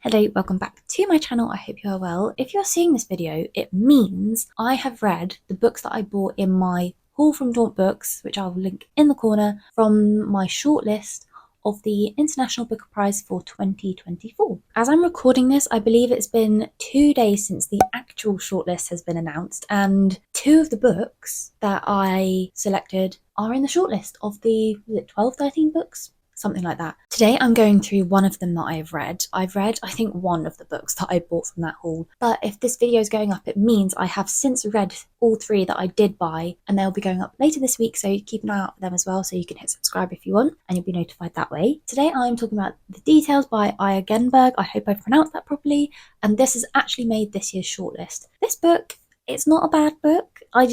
Hello, welcome back to my channel. I hope you are well. If you're seeing this video, it means I have read the books that I bought in my haul from Daunt Books, which I'll link in the corner, from my shortlist of the International Booker Prize for 2024. As I'm recording this, I believe it's been 2 days since the actual shortlist has been announced, and two of the books that I selected are in the shortlist of the 12, 13 books? Something like that. Today I'm going through one of them that I've read. I've read, I think, one of the books that I bought from that haul. But if this video is going up, it means I have since read all three that I did buy, and they'll be going up later this week, so keep an eye out for them as well, so you can hit subscribe if you want, and you'll be notified that way. Today I'm talking about The Details by Ia Genberg. I hope I pronounced that properly, and this has actually made this year's shortlist. This book, it's not a bad book. I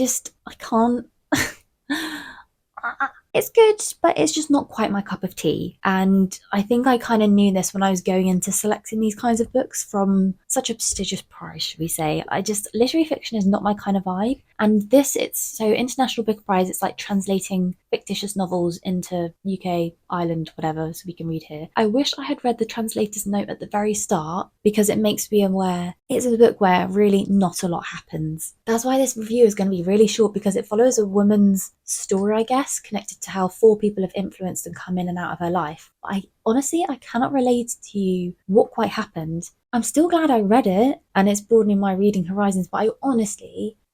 can't... It's good, but it's just not quite my cup of tea. And I think I kind of knew this when I was going into selecting these kinds of books from such a prestigious prize, should we say. Literary fiction is not my kind of vibe. And so International Book Prize, it's like translating fictitious novels into UK, Ireland, whatever, so we can read here. I wish I had read the translator's note at the very start, because it makes me aware it's a book where really not a lot happens. That's why this review is going to be really short, because it follows a woman's story, I guess, connected to how 4 people have influenced and come in and out of her life. I cannot relate to you what quite happened. I'm still glad I read it, and it's broadening my reading horizons, but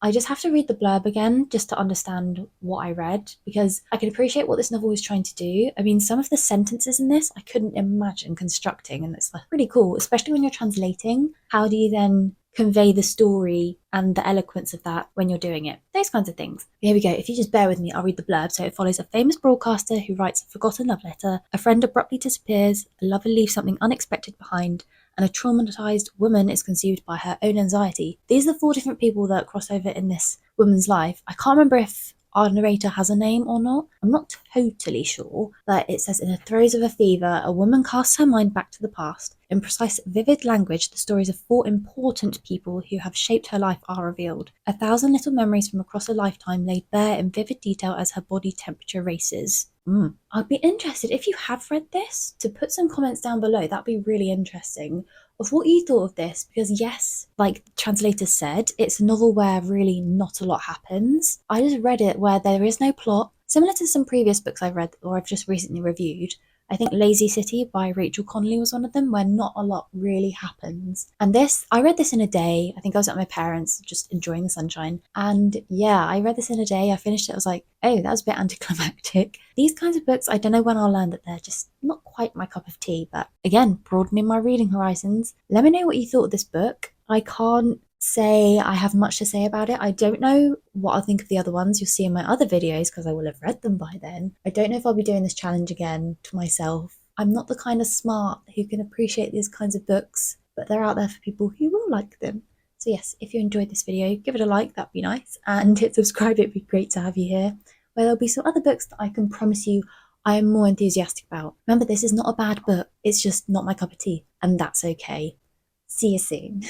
I just have to read the blurb again just to understand what I read, because I can appreciate what this novel was trying to do. I mean, some of the sentences in this I couldn't imagine constructing, and it's pretty cool, especially when you're translating. How do you then convey the story and the eloquence of that when you're doing it? Those kinds of things. Here we go. If you just bear with me, I'll read the blurb. So it follows a famous broadcaster who writes a forgotten love letter, a friend abruptly disappears, a lover leaves something unexpected behind, and a traumatized woman is consumed by her own anxiety. These are the 4 different people that cross over in this woman's life. I can't remember if our narrator has a name or not. I'm not totally sure, but it says, in the throes of a fever, a woman casts her mind back to the past. In precise, vivid language, the stories of 4 important people who have shaped her life are revealed. 1,000 little memories from across a lifetime laid bare in vivid detail as her body temperature races. I'd be interested, if you have read this, to put some comments down below. That'd be really interesting, of what you thought of this, because yes, like the translator said, it's a novel where really not a lot happens. I just read it where there is no plot, similar to some previous books I've read or I've just recently reviewed. I think Lazy City by Rachel Connolly was one of them, where not a lot really happens. And this, I read this in a day. I think I was at my parents' just enjoying the sunshine. And yeah, I read this in a day. I finished it. I was like, oh, that was a bit anticlimactic. These kinds of books, I don't know when I'll learn that they're just not quite my cup of tea. But again, broadening my reading horizons. Let me know what you thought of this book. I can't say I have much to say about it. I don't know what I'll think of the other ones. You'll see in my other videos, because I will have read them by then. I don't know if I'll be doing this challenge again to myself. I'm not the kind of smart who can appreciate these kinds of books, but they're out there for people who will like them. So yes, if you enjoyed this video, give it a like, that'd be nice, and hit subscribe. It'd be great to have you here, where there'll be some other books that I can promise you I am more enthusiastic about. Remember, this is not a bad book, it's just not my cup of tea, and that's okay. See you soon.